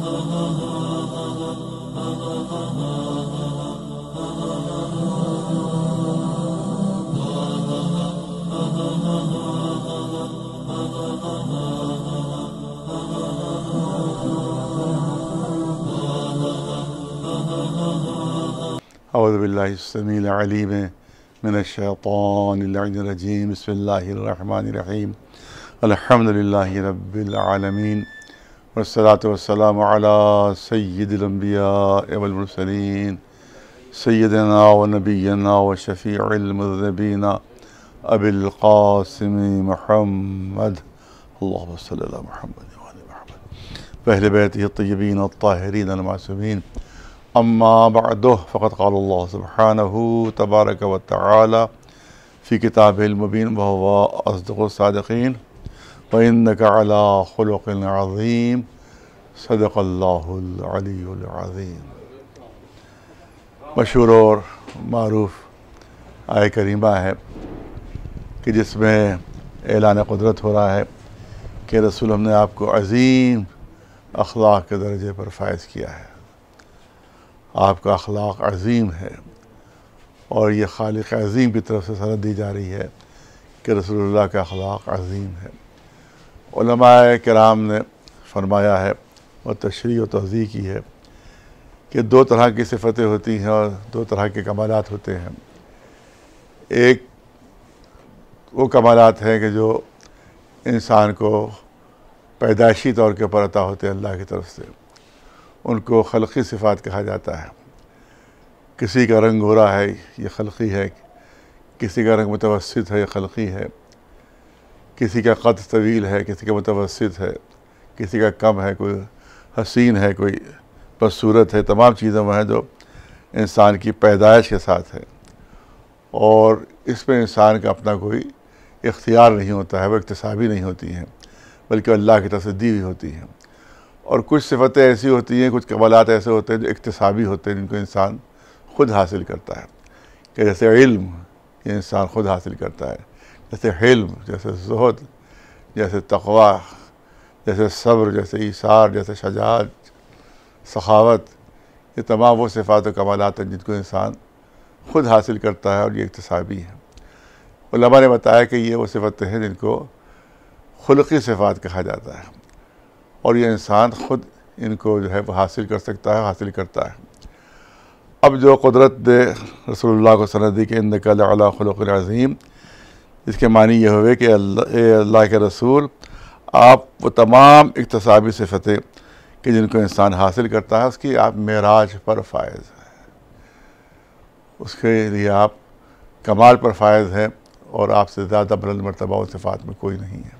औज़ु बिल्लाहि समील अलीम मिनश्शैतानिर रजीम बिस्मिल्लाहिर्रहमानिर्रहीम अल्हम्दुलिल्लाहि रब्बिल आलमीन वस्सलातु वस्सलामु अला सय्यिदिल अंबिया वल मुरसलीन सय्यिदिना व नबिय्यिना व शफ़ीइल मुज़्निबीन अबिल क़ासिम मुहम्मद अल्लाहुम्मा सल्लि अला मुहम्मद व आलि मुहम्मद व अहलि बैतिहि अत्तय्यबीन अत्ताहिरीन अल-मासूमीन अम्मा बअदु फ़क़द क़ाल अल्लाहु सुब्हानहु तबारक व तआला फ़ी किताबिहिल मुबीन व हुवा अस्दक़ुस सादिक़ीन व इन्नका अला ख़ुलुक़िन अज़ीम सदक़ल्लाहुल अलीयुल अज़ीम। मशहूर और मारूफ़ आय करीमा है कि जिसमें ऐलान क़ुदरत हो रहा है कि रसूल हमने आपको अज़ीम अख़लाक़ के दर्जे पर फ़ाइज़ किया है, आपका अख़लाक़ अज़ीम है। और ये खालिक़ अज़ीम की तरफ से सनद दी जा रही है कि रसूलुल्लाह का अख़लाक़ अज़ीम है। उलमाए किराम ने फरमाया है और तशरीह व तवज़ीह की है कि दो तरह की सिफ़तें होती हैं और दो तरह के कमालात होते हैं। एक वो कमालात हैं कि जो इंसान को पैदाइशी तौर के ऊपर अता होते हैं अल्लाह की तरफ से, उनको खल्क़ी सिफ़ात कहा जाता है। किसी का रंग गोरा है, ये खल्क़ी है, किसी का रंग मुतवस्सित है, ये खल्क़ी है, किसी का क़द तवील है, किसी का मुतवस्सित है, किसी का कम है, कोई हसीन है, कोई बदसूरत है। तमाम चीज़ें वह हैं जो इंसान की पैदाइश के साथ है और इसमें इंसान का अपना कोई इख्तियार नहीं होता है, वह इक्तिसाबी नहीं होती हैं बल्कि अल्लाह की तरफ से दी हुई होती हैं। और कुछ सिफ़तें ऐसी होती हैं, कुछ कमालात ऐसे होते हैं जो इक्तिसाबी होते हैं, जिनको इंसान ख़ुद हासिल करता है। कि जैसे इल्म ये इंसान ख़ुद हासिल करता है, जैसे हिल्म, जैसे ज़ुहद, जैसे तक़वा, जैसे सब्र, जैसे ईसार, जैसे शजाअत, सखावत, ये तमाम वो सिफ़ात व कमालात हैं जिनको इंसान ख़ुद हासिल करता है और ये इक्तिसाबी है। उलमा ने बताया कि ये वो सिफ़तें हैं जिनको खुल्क़ी सिफ़ात कहा जाता है और ये इंसान ख़ुद इनको जो है वो हासिल कर सकता है, हासिल करता है। अब जो क़ुदरत ने रसूलुल्लाह को सनद दी कि इन्नका लअला ख़ुलुक़िन अज़ीम, इसके मानी ये हुए कि अल्लाह के रसूल आप वो तमाम इक्तिसाबी सिफ़तें कि जिनको इंसान हासिल करता है उसकी आप मेराज पर फ़ाइज़ हैं, उसके लिए आप कमाल पर फ़ाइज़ हैं और आपसे ज़्यादा बुलंद मर्तबा उन सिफ़ात में कोई नहीं है।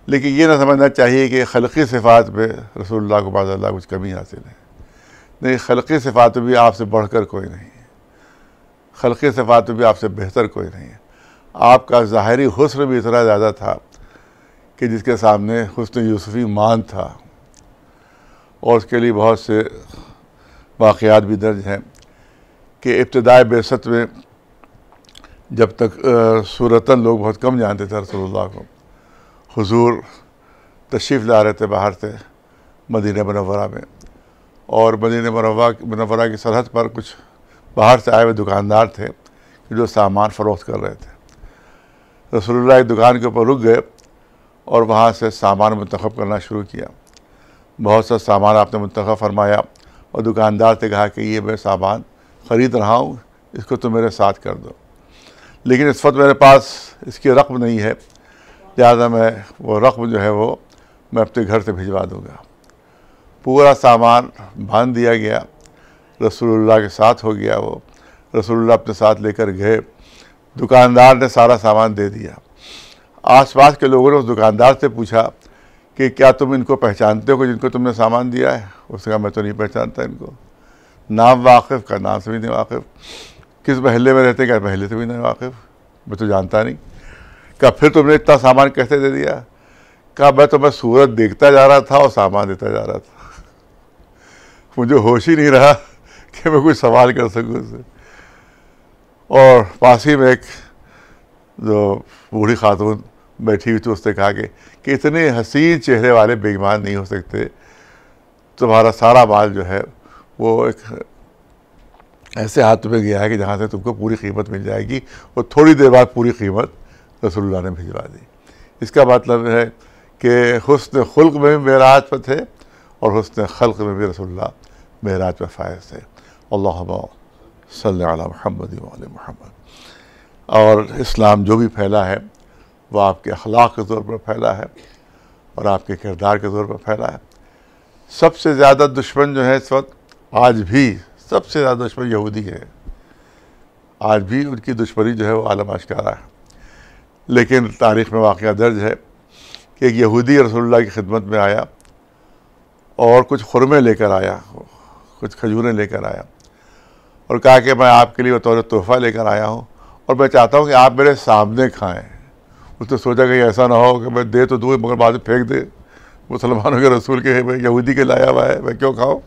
लेकिन ये ना समझना चाहिए कि खल्क़ी सिफ़ात में रसूलुल्लाह को माज़अल्लाह कुछ कमी हासिल है। नहीं, खल्क़ी सिफ़ात में भी आपसे बढ़कर कोई नहीं है, खल्क़ी सिफ़ात में भी आपसे बेहतर कोई नहीं है। आपका ज़ाहिरी हुस्न भी इतना ज़्यादा था कि जिसके सामने हुस्न यूसुफ़ी मान था और उसके लिए बहुत से वाक़यात भी दर्ज हैं कि इब्तिदाए बेसत में जब तक सूरतन लोग बहुत कम जानते थे रसूलुल्लाह को, हुज़ूर तशरीफ़ ला रहे थे बाहर से मदीना मुनव्वरा में और मदीना मुनव्वरा की सरहद पर कुछ बाहर से आए हुए दुकानदार थे जो सामान फ़रोख्त कर रहे थे। रसूलुल्लाह की दुकान के ऊपर रुक गए और वहाँ से सामान मुंतख़ब करना शुरू किया। बहुत सा सामान आपने मुंतख़ब फरमाया और दुकानदार से कहा कि ये मैं सामान ख़रीद रहा हूँ, इसको तुम मेरे साथ कर दो, लेकिन इस वक्त मेरे पास इसकी रक़म नहीं है, लिहाजा मैं वो रक़म जो है वो मैं अपने घर से भिजवा दूँगा। पूरा सामान बांध दिया गया, रसूलुल्लाह के साथ हो गया। वो रसूलुल्लाह अपने साथ लेकर गए, दुकानदार ने सारा सामान दे दिया। आसपास के लोगों ने उस दुकानदार से पूछा कि क्या तुम इनको पहचानते हो कि जिनको तुमने सामान दिया है? उसने कहा मैं तो नहीं पहचानता इनको। नाम वाकिफ़ का, नाम से भी नहीं वाकिफ़। किस महल्ले में रहते? क्या महल्ले से भी नहीं वाकिफ़, मैं तो जानता नहीं। क्या फिर तुमने इतना सामान कैसे दे दिया? कहा मैं तो मैं सूरत देखता जा रहा था और सामान देता जा रहा था, मुझे होश ही नहीं रहा कि मैं कुछ सवाल कर सकूँ उससे। और पास ही में एक जो बूढ़ी खातून बैठी हुई थी उसने कहा कि इतने हसीन चेहरे वाले बेईमान नहीं हो सकते, तुम्हारा सारा माल जो है वो एक ऐसे हाथ में गया है कि जहाँ से तुमको पूरी कीमत मिल जाएगी, और थोड़ी देर बाद पूरी कीमत रसूलुल्लाह ने भिजवा दी। इसका मतलब है कि हुस्न खुल्क में भी मेराज पर थे और हुस्न खल्क में भी रसूलुल्लाह मेराज पर फायज थे। अल्लाहुम्मा सल्लि अला मुहम्मद व आले मुहम्मद। और इस्लाम जो भी फैला है वो आपके अखलाक के तौर पर फैला है और आपके किरदार के तौर पर फैला है। सबसे ज़्यादा दुश्मन जो है इस वक्त, आज भी सबसे ज़्यादा दुश्मन यहूदी है। आज भी उनकी दुश्मनी जो है वो आलम आश्कारा है। लेकिन तारीख़ में वाक़या दर्ज है कि एक यहूदी रसूलुल्लाह की खिदमत में आया और कुछ खुरमे लेकर आया, कुछ खजूरें लेकर आया और कहा कि मैं आपके लिए बतौर तोहफ़ा लेकर आया हूँ और मैं चाहता हूँ कि आप मेरे सामने खाएँ। उसने सोचा कि ऐसा ना हो कि मैं दे तो दूँ मगर बाद में फेंक दे, मुसलमानों के रसूल के यहूदी के लाया हुआ है, मैं क्यों खाऊँ।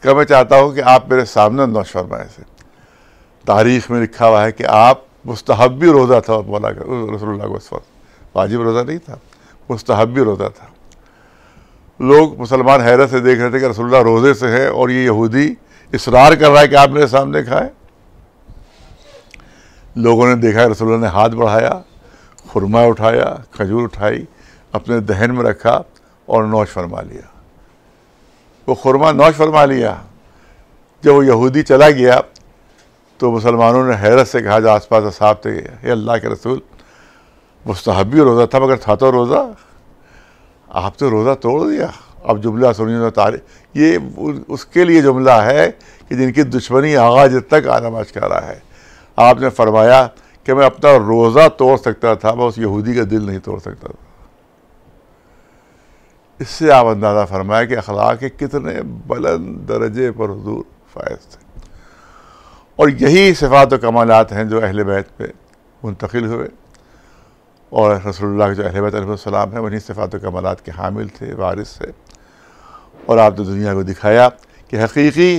क्या मैं चाहता हूँ कि आप मेरे सामने नौश फरमाएँ से। तारीख़ में लिखा हुआ है कि आप मुस्तहब्बी रोज़ा था मौला का रसूलुल्लाह को, उस वक्त वाजिब रोज़ा नहीं था, मुस्तहब्बी रोज़ा था। लोग मुसलमान हैरत से देख रहे थे कि रसूलुल्लाह रोज़े से है और ये यहूदी इसरार कर रहा है कि आप मेरे सामने खाएं। लोगों ने देखा रसूलुल्लाह ने हाथ बढ़ाया, खुरमा उठाया, खजूर उठाई, अपने दहन में रखा और नौश फरमा लिया। वो खुरमा नौश फरमा लिया। जब वो यहूदी चला गया तो मुसलमानों ने हैरत से कहा, जो आसपास असहाब थे, ये अल्लाह के रसूल, मुस्तहब्बी रोज़ा था मगर था तो रोज़ा, आप तो रोज़ा तोड़ दिया। अब जुमला सुनिए तारीख, ये उसके लिए जुमला है कि जिनकी दुश्मनी आगाज़ तक आलम आश्कारा है। आपने फरमाया कि मैं अपना रोज़ा तोड़ सकता था, मैं उस यहूदी का दिल नहीं तोड़ सकता था। इससे आप अंदाज़ा फरमाया कि अखलाक के कितने बुलंद दर्जे पर हुजूर फायज थे। और यही सिफ़ात व कमालात हैं जो अहले बैत पे मुंतकिल हुए, और रसूलुल्लाह के जो अहले बैत अलैहिस्सलाम हैं वही सिफ़ात व कमालात के हामिल थे, वारिस थे। और आपने दुनिया को दिखाया कि हकीकी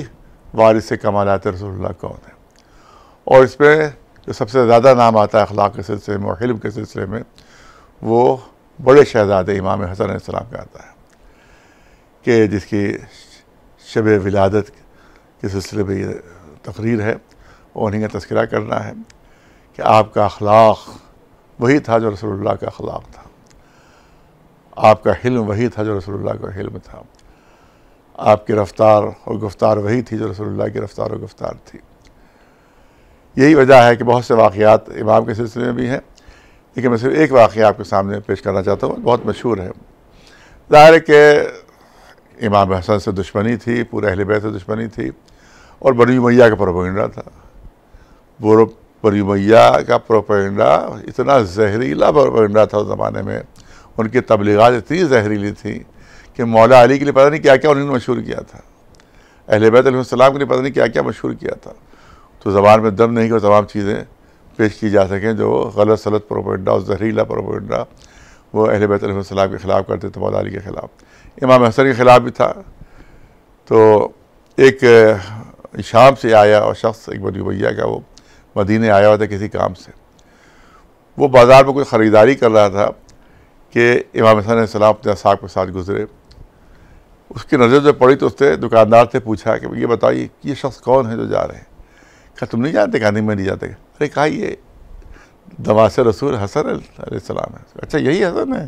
वारिस कमालात रसूलुल्लाह कौन है। और इसमें जो सबसे ज़्यादा नाम आता है अखलाक के सिलसिले में और हिल्म के सिलसिले में, वो बड़े शहज़ादे इमाम हसन अलैहिस्सलाम का आता है कि जिसकी शब विलादत के सिलसिले में ये तकरीर है, और उन्हीं का तज़किरा करना है कि आपका अखलाक वही था जो रसूलुल्लाह का अखलाक था, आपका हिल्म वही था जो रसूलुल्लाह का हिल्म था, आपकी रफ्तार और गुफ्तार वही थी जो रसूलुल्लाह की रफ्तार और गुफ्तार थी। यही वजह है कि बहुत से वाक़यात इमाम के सिलसिले में भी हैं, लेकिन मैं सिर्फ एक वाक़या आपके सामने पेश करना चाहता हूँ, बहुत मशहूर है। ज़ाहिर है कि इमाम हसन से दुश्मनी थी, पूरे अहले बैत से दुश्मनी थी, और बनी उमैया का प्रोपेगेंडा था। वो बनी उमैया का प्रोपेगेंडा इतना जहरीला प्रोपेगेंडा था उस ज़माने में, उनकी तबलीगात इतनी जहरीली थी कि मौला अली के लिए पता नहीं क्या क्या उन्होंने मशहूर किया था, अहले बैत अलैहिस्सलाम के लिए पता नहीं क्या क्या मशहूर किया था। तो ज़बान में दम नहीं कि तमाम चीज़ें पेश की जा सकें जो गलत सलत प्रोपेगेंडा और जहरीला प्रोपेगेंडा वो अहले बैत अलैहिस्सलाम के ख़िलाफ़ करते थे, मौला अली के ख़िलाफ़, इमाम हसन के ख़िलाफ़ भी था। तो एक शाम से आया और शख्स, एक बनी उमैया का, वो मदीने आया हुआ था किसी काम से। वो बाज़ार में कोई ख़रीदारी कर रहा था कि इमाम हसन अलैहिस्सलाम अपने असहाब के साथ गुज़रे। उसकी नज़र जो पड़ी तो उससे दुकानदार से पूछा कि ये बताइए ये शख्स कौन है जो जा रहे हैं। क्या तुम नहीं जानते? कहा नहीं मैं नहीं जानते। अरे कहा ये दमासे रसूल हसन अलैहिस्सलाम है। अच्छा यही हसन है?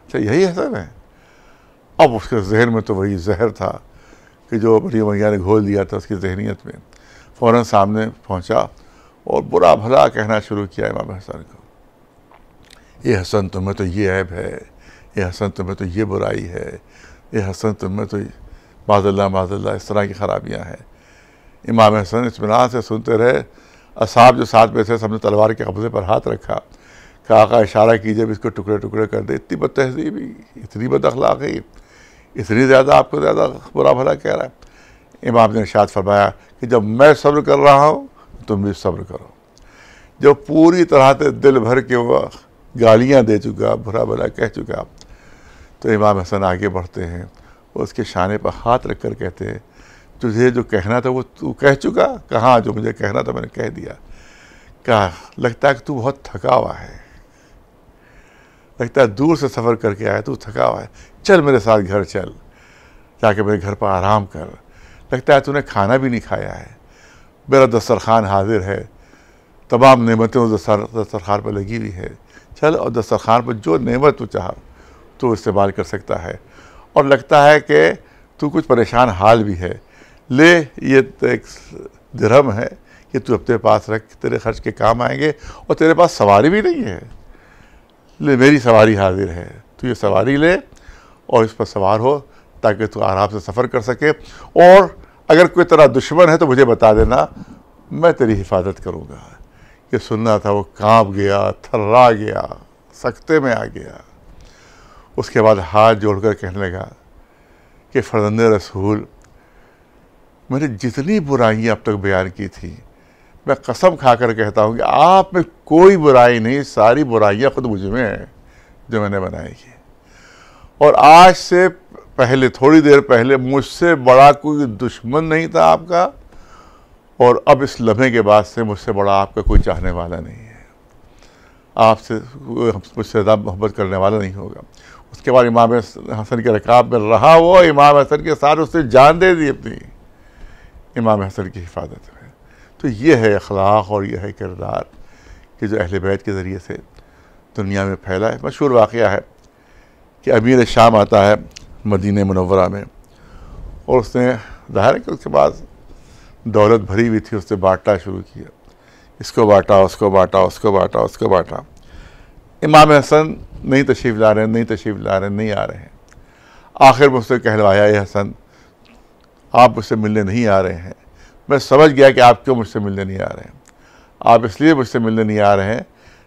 अच्छा यही हसन है। अब उसके जहन में तो वही जहर था कि जो बनी उमैया ने घोल दिया था उसकी जहनीत में। फ़ौरन सामने पहुँचा और बुरा भला कहना शुरू किया इमाम हसन को, ये हसन तुम्हें तो ये ऐब है, ये हसन तुम्हें तो ये बुराई है, ये हसन तुम्हें तो माज़ल्लाह इस तरह की ख़राबियाँ हैं। इमाम हसन इत्मीनान से सुनते रहे। असहाब जो साथ में थे सबने तलवार के कब्ज़े पर हाथ रखा, कहा आका इशारा कीजिए भी इसको टुकड़े टुकड़े कर दे। इतनी बदतहज़ीबी, इतनी बद अखलाक़ी, इतनी ज़्यादा आपको ज़्यादा बुरा भला कह रहा है। इमाम ने इरशाद फरमाया कि जब मैं सब्र कर रहा हूँ तुम भी सब्र करो। जो पूरी तरह से दिल भर के वो गालियाँ दे चुका, बुरा भला कह चुका, तो इमाम हसन आगे बढ़ते हैं, उसके शाने पर हाथ रख कर कहते हैं तुझे जो कहना था वो तू कह चुका? कहाँ, जो मुझे कहना था मैंने कह दिया। कहा लगता है कि तू बहुत थका हुआ है, लगता है दूर से सफ़र करके आया, तू थका हुआ है, चल मेरे साथ घर चल। जाके मेरे घर पर आराम कर, लगता है तूने खाना भी नहीं खाया है, मेरा दस्तरखान हाजिर है, तमाम नेमतें उस दस्तरखान पर लगी हुई है, चल और दस्तरखान पर जो नेमत तू चाह तो इस्तेमाल कर सकता है। और लगता है कि तू कुछ परेशान हाल भी है, ले ये एक दिरहम है कि तू अपने पास रख, तेरे खर्च के काम आएंगे, और तेरे पास सवारी भी नहीं है, ले मेरी सवारी हाजिर है, तू ये सवारी ले और इस पर सवार हो ताकि तू आराम से सफ़र कर सके, और अगर कोई तेरा दुश्मन है तो मुझे बता देना, मैं तेरी हिफाजत करूँगा। ये सुनना था, वो कांप गया, थर्रा गया, सख्ते में आ गया। उसके बाद हाथ जोड़कर कहने लगा कि फर्जंदे रसूल, मैंने जितनी बुराइयाँ अब तक बयान की थी, मैं कसम खाकर कहता हूँ कि आप में कोई बुराई नहीं, सारी बुराइयाँ खुद मुझ में हैं जो मैंने बनाई है। और आज से पहले, थोड़ी देर पहले, मुझसे बड़ा कोई दुश्मन नहीं था आपका, और अब इस लम्हे के बाद से मुझसे बड़ा आपका कोई चाहने वाला नहीं है, आपसे मुझसे ज़्यादा मोहब्बत करने वाला नहीं होगा। उसके बाद इमाम हसन के रकाब में रहा, वो इमाम हसन के साथ उसने जान दे दी अपनी, इमाम हसन की हिफाजत में। तो ये है अखलाक और ये है किरदार कि जो अहले बैत के ज़रिए से दुनिया में फैला है। मशहूर वाक़या है कि अमीर शाम आता है मदीने मुनव्वरा में, और उसने, ज़ाहिर है कि उसके पास दौलत भरी हुई थी, उसने बांटना शुरू किया, इसको बांटा, उसको बांटा, उसको बांटा, उसको बांटा। इमाम हसन नहीं तशरीफ़ ला रहे हैं, नहीं तशरीफ़ ला रहे हैं, नहीं आ रहे हैं। आखिर में उसने कहलवाया, ये हसन, आप मुझसे मिलने नहीं आ रहे हैं, मैं समझ गया कि आप क्यों मुझसे मिलने नहीं आ रहे हैं। आप इसलिए मुझसे मिलने नहीं आ रहे हैं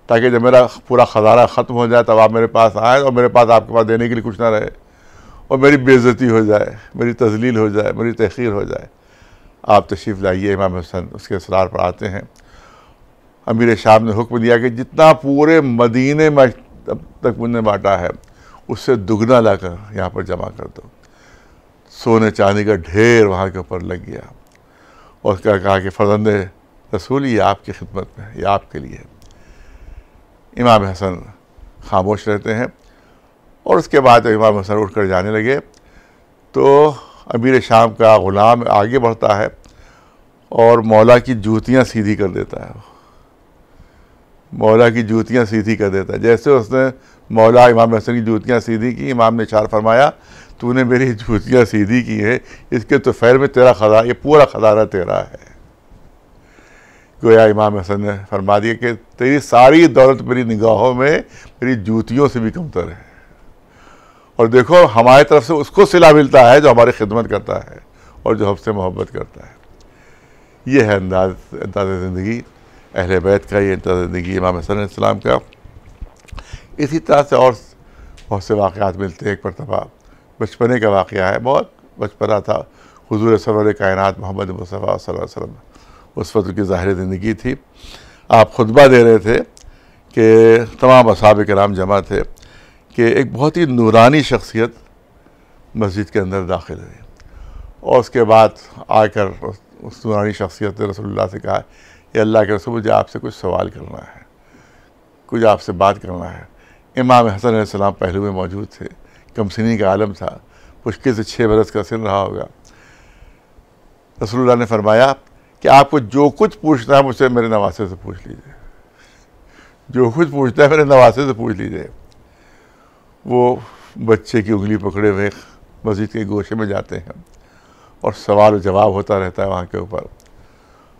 ताकि जब मेरा पूरा ख़ज़ाना ख़त्म हो जाए तब आप मेरे पास आएँ और मेरे पास आपके पास देने के लिए कुछ ना रहे, और मेरी बेइज्जती हो जाए, मेरी तज़लील हो जाए, मेरी तहक़ीर हो जाए। आप तशरीफ़ लाइए। इमाम हसन उसके असरार पर आते हैं। अमीर शाम ने हुक्म दिया कि जितना पूरे मदीने में अब तक मुझने बांटा है उससे दुगना लाकर यहाँ पर जमा कर दो। सोने चांदी का ढेर वहाँ के ऊपर लग गया, और उसका कहा कि फर्जंदे रसूल, ये आपकी खिदमत में है, ये आपके लिए है। इमाम हसन खामोश रहते हैं, और उसके बाद इमाम हसन उठ कर जाने लगे तो अमीर शाम का ग़ुलाम आगे बढ़ता है और मौला की जूतियाँ सीधी कर देता है, मौला की जूतियाँ सीधी कर देता है। जैसे उसने मौला इमाम हसन की जूतियाँ सीधी की, इमाम ने इशारा फरमाया, तूने मेरी जूतियाँ सीधी की है, इसके तो फैर में तेरा खज़ाना, ये पूरा खज़ाना तेरा है। गोया इमाम हसन ने फरमा दिया कि तेरी सारी दौलत मेरी निगाहों में मेरी जूतियों से भी कमतर है, और देखो हमारी तरफ से उसको सिला मिलता है जो हमारी खिदमत करता है और जो हमसे मोहब्बत करता है। ये है अंदाज़ ज़िंदगी अहले बैत का, ये अंदाज़ ज़िंदगी इमाम हसन अलैहिस्सलाम का। इसी तरह से और बहुत से वाक़यात मिलते हैं। एक मरतबा बचपने का वाक़या है, बहुत बचपना था, हुज़ूर सरवर कायनात मोहम्मद मुस्तफ़ा सल्लल्लाहु अलैहि वसल्लम, उस वक्त की ज़ाहिर ज़िंदगी थी। आप खुतबा दे रहे थे कि तमाम असहाब किराम जमा थे कि एक बहुत ही नूरानी शख्सियत मस्जिद के अंदर दाखिल हुई, और उसके बाद आकर उस नूरानी शख्सियत ने रसूलुल्लाह से कहा, ये अल्लाह के रसूल, मुझे आपसे कुछ सवाल करना है, कुछ आपसे बात करना है। इमाम हसन अलैहिस्सलाम पहलू में मौजूद थे, कमसिनी का आलम था, मुश्किल से 6 बरस का सिन रहा होगा। रसूलुल्लाह ने फरमाया कि आपको जो कुछ पूछना है मुझसे मेरे नवासे से पूछ लीजिए, जो कुछ पूछना है मेरे नवासे से पूछ लीजिए। वो बच्चे की उंगली पकड़े हुए मस्जिद के गोशे में जाते हैं और सवाल जवाब होता रहता है वहाँ के ऊपर।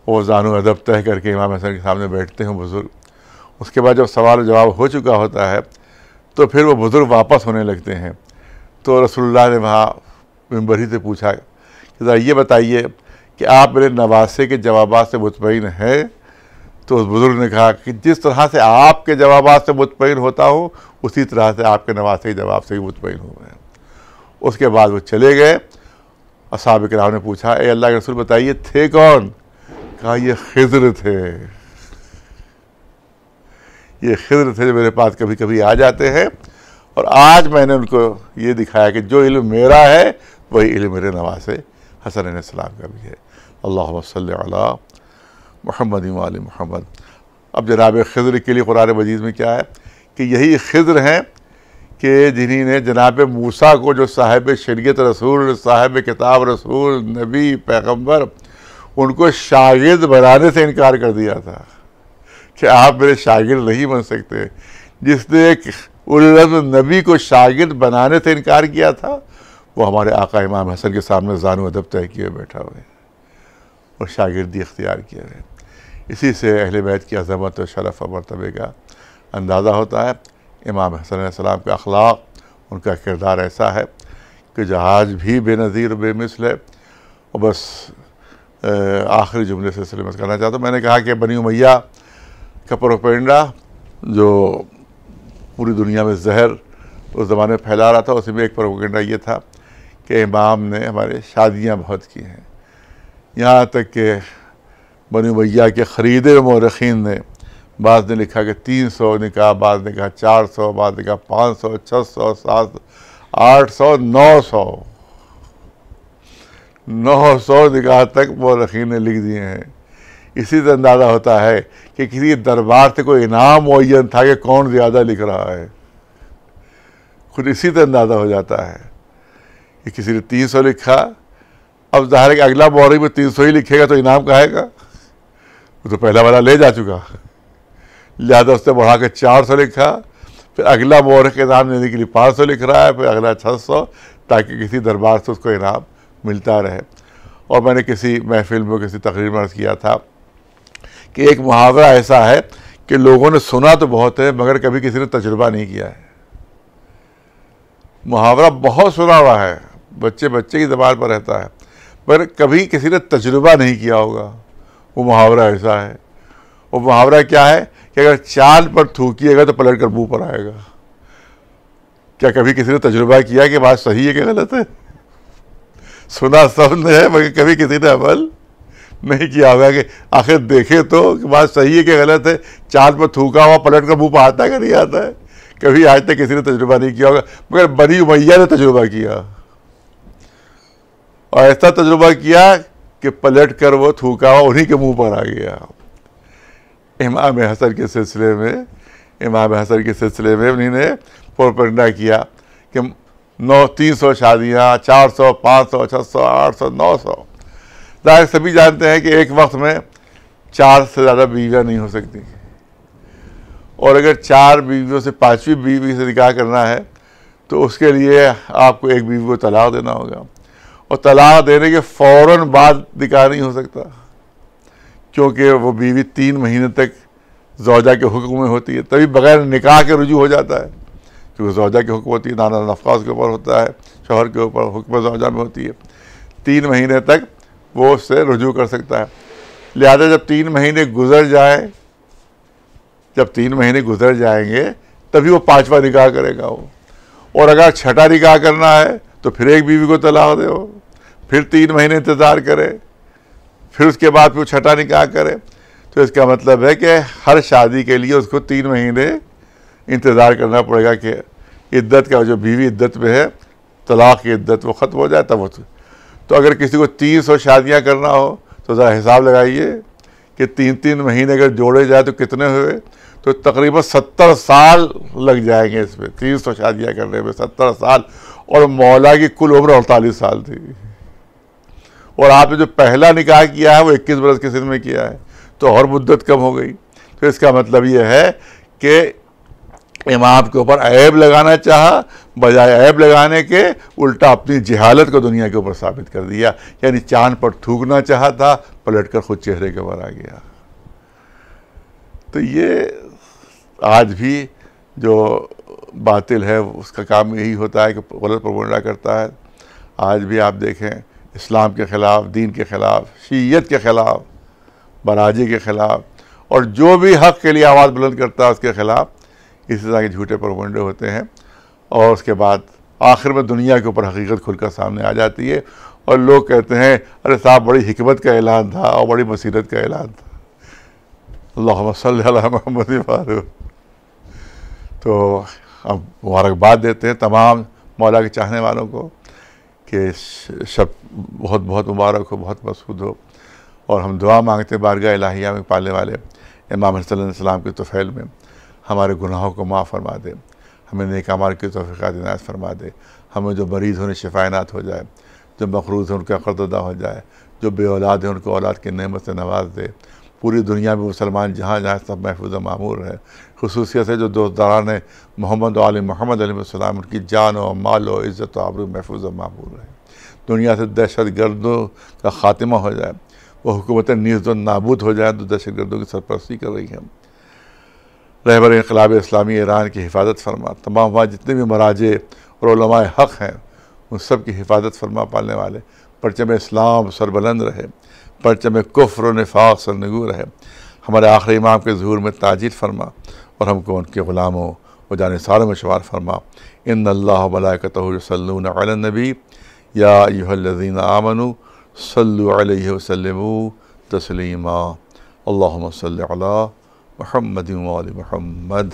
वो ज़ानो अदब तय करके इमाम हसन के सामने बैठते हैं बुज़ुर्ग। उसके बाद जब सवाल जवाब हो चुका होता है तो फिर वो बुज़ुर्ग वापस होने लगते हैं। तो रसूलुल्लाह ने वहाँ मिंबरी से पूछा कि ज़रा ये बताइए कि आप मेरे नवासे के जवाबात से मुतमईन हैं? तो उस बुज़ुर्ग ने कहा कि जिस तरह से आपके जवाबात से मुतमईन होता हूँ उसी तरह से आपके नवासे के जवाब से ही मुतमईन हूँ मैं। उसके बाद वो चले गए। असहाब किराम ने पूछा, ए अल्लाह के रसूल बताइए थे कौन? कहा ये खिज़्र थे, ये खिज़्र थे जो मेरे पास कभी कभी आ जाते हैं, और आज मैंने उनको ये दिखाया कि जो इल्म मेरा है वही इल्म मेरे नवासे हसन अलैहिस्सलाम का भी है। अल्लाहुम्मा सल्लि अला मुहम्मद व आले मुहम्मद। अब जनाब खिज़्र के लिए कुरान मजीद में क्या है कि यही खिज़्र हैं कि जिन्हीं ने जनाब मूसा को, जो साहिब शरीयत रसूल, साहिब किताब रसूल, नबी, पैगंबर, उनको शागिर्द बनाने से इनकार कर दिया था कि आप मेरे शागिर्द नहीं बन सकते। जिसने एक उल्लुल नबी को शागिर्द बनाने से इनकार किया था, वो हमारे आका इमाम हसन के सामने ज़ानो अदब तय किए बैठा हुआ है और शागिर्दी इख्तियार किया है। इसी से अहले बैत की अज़मत और शरफ़ और मर्तबे का अंदाज़ा होता है। इमाम हसन अलैहिस्सलाम का अखलाक, उनका किरदार ऐसा है कि जहाज भी बेनज़ीर बेमिसल है। और बस आखिरी जुमले से सिलसिले में कहना चाहता हूँ, मैंने कहा कि बनी उमैया का प्रोपेगेंडा जो पूरी दुनिया में जहर उस ज़माने में फैला रहा था, उसमें एक प्रोपेगेंडा ये था कि इमाम ने हमारे शादियाँ बहुत की हैं। यहाँ तक कि बनी उमैया के ख़रीदे मौरख़ीन ने, बाद ने लिखा कि 300 निकाह, बाद ने कहा 400, बाद ने कहा 500, 600, 700, 800, 900 निकाह तक मौरख़ीन ने लिख दिए हैं। इसी से अंदाज़ा होता है कि किसी दरबार से कोई इनाम मुअय्यन था कि कौन ज़्यादा लिख रहा है। खुद इसी से अंदाज़ा हो जाता है कि किसी ने 300 लिखा, अब ज़ाहिर है कि अगला मौरख़ में 300 ही लिखेगा तो इनाम कहेगा, वो तो पहला वाला ले जा चुका, लिहाजा उसने बढ़ा के 400 लिखा। फिर अगला मौरख़ के इनाम देने के लिए 500 लिख रहा है, फिर अगला 600, ताकि किसी दरबार से उसको इनाम मिलता रहे। और मैंने किसी महफिल में, किसी तकरीर में अर्ज़ किया था कि एक मुहावरा ऐसा है कि लोगों ने सुना तो बहुत है मगर कभी किसी ने तजुर्बा नहीं किया है। मुहावरा बहुत सुना हुआ है, बच्चे बच्चे की ज़बान पर रहता है, पर कभी किसी ने तजुर्बा नहीं किया होगा। वो मुहावरा ऐसा है। वो मुहावरा क्या है कि अगर चांद पर थूकिएगा तो पलट कर मुँह पर आएगा। क्या कभी किसी ने तजुर्बा किया कि बात सही है कि गलत है? सुना सबने है मगर कभी किसी ने अमल नहीं किया होगा कि आखिर देखे तो कि बात सही है कि गलत है। चांद पर थूका हुआ पलट कर मुँह पर आता है कि नहीं आता है? कभी आज तक किसी ने तजुर्बा नहीं किया होगा, मगर बनी उमैया ने तजुर्बा किया, और ऐसा तजुर्बा किया कि पलट कर वो थूका हुआ उन्हीं के मुंह पर आ गया। इमाम हसन के सिलसिले में उन्हीं ने प्रोपेगेंडा किया कि 300 शादियाँ, 400, 500, 600, 800, 900। ज़ाहिर सभी जानते हैं कि एक वक्त में 4 से ज़्यादा बीवियाँ नहीं हो सकती, और अगर 4 बीवियों से 5वीं बीवी से निकाह करना है तो उसके लिए आपको एक बीवी को तलाक देना होगा, और तलाक देने के फ़ौरन बाद निकाह नहीं हो सकता, क्योंकि वो बीवी 3 महीने तक ज़ौजा के हुक्म में होती है, तभी बगैर निकाह के रुजू हो जाता है। क्योंकि ज़ौजा के हुक्म होती है, नाना नफ़क़ा उसके ऊपर होता है, शौहर के ऊपर हुक्म ज़ौजा में होती है। 3 महीने तक वो उससे रुजू कर सकता है। लिहाजा जब 3 महीने गुजर जाएंगे तभी वो 5वां निकाह करेगा वो। और अगर 6ठा निकाह करना है तो फिर एक बीवी को तलाक दे, फिर 3 महीने इंतज़ार करे, फिर उसके बाद फिर 6ठा निकाह करे। तो इसका मतलब है कि हर शादी के लिए उसको 3 महीने इंतज़ार करना पड़ेगा कि इद्दत का, जो बीवी इद्दत में है, तलाक की इद्दत वो ख़त्म हो जाए तब। तो अगर किसी को 300 शादियाँ करना हो तो ज़रा हिसाब लगाइए कि 3-3 महीने अगर जोड़े जाए तो कितने हुए, तो तकरीबन 70 साल लग जाएंगे इसमें, 300 शादियाँ करने में 70 साल। और मौला की कुल उम्र 48 साल थी, और आपने जो पहला निकाह किया है वो 21 बरस की सिन में किया है, तो और मुद्दत कम हो गई। तो इसका मतलब ये है कि इमाम के ऊपर ऐब लगाना चाहा, बजाय ऐब लगाने के उल्टा अपनी जहालत को दुनिया के ऊपर साबित कर दिया। यानी चांद पर थूकना चाहा था, पलटकर खुद चेहरे के ऊपर आ गया। तो ये आज भी जो बातिल है उसका काम यही होता है कि गलत प्रोपेगेंडा करता है। आज भी आप देखें, इस्लाम के ख़िलाफ़, दीन के ख़िलाफ़, शीयत के ख़िलाफ़, बराजी के ख़िलाफ़, और जो भी हक़ के लिए आवाज़ बुलंद करता है उसके ख़िलाफ़ इसी तरह के झूठे प्रोपेगेंडे होते हैं। और उसके बाद आखिर में दुनिया के ऊपर हकीकत खुलकर सामने आ जाती है, और लोग कहते हैं अरे साहब बड़ी हिकमत का ऐलान था और बड़ी बसीरत का ऐलान था। अल्लाहुम्मा सल्ली अला मुहम्मद व। तो हम मुबारकबाद देते हैं तमाम मौला के चाहने वालों को कि शब बहुत बहुत मुबारक हो, बहुत मसूद हो। और हम दुआ मांगते हैं बारगाह इलाहिया में पालने वाले इमाम हसन अलैहिस्सलाम के तुफ़ैल में हमारे गुनाहों को माफ़ फरमा दे, हमें नेक अमाल की तौफीक़ात इनायत फरमा दे। हमें जो मरीज़ होने शिफा इनायत हो जाए, जो मक़रूज़ हैं उनका क़र्ज़ अदा हो जाए, जो बे औलाद हैं उनको औलाद की नेमत से नवाज़ दे। पूरी दुनिया में मुसलमान जहाँ जहाँ सब महफूज़ मामूर रहे। ख़ुसूसियत है जो दोस्तदारान मोहम्मद व आले मोहम्मद अलैहिस्सलाम उनकी जान व माल व इज़्ज़त व आबरू महफूज़ मामूर रहे। दुनिया से दहशत गर्दों का ख़ात्मा हो जाए, वो हुकूमतें नीज़ व नाबूद हो जाए तो दहशत गर्दों की सरपरस्ती कर रही हैं। रहबर इन्क़िलाब इस्लामी ईरान की हिफाजत फरमा। तमाम वहाँ जितने भी मराजे और उलमाए हक़ हैं उन सब की हिफाजत फरमा। पालने वाले परचम इस्लाम सरबुलंद रहे, परचम कुफ्र और निफाक़ सरनगू रहे। हमारे आखिरी इमाम के ज़ुहूर में ताजील फरमा और हमको उनके ग़ुलामों व जानिसारों में शुमार फरमा। इन्नल्लाह व मलाइकतहु युसल्लूना अलन नबी या अय्युहल्लज़ीना आमनू सल्लु अलैहि व सल्लिमू तस्लीमा। अल्लाहुम्मा सल्लि अला मुहम्मदिन व आलि मुहम्मद।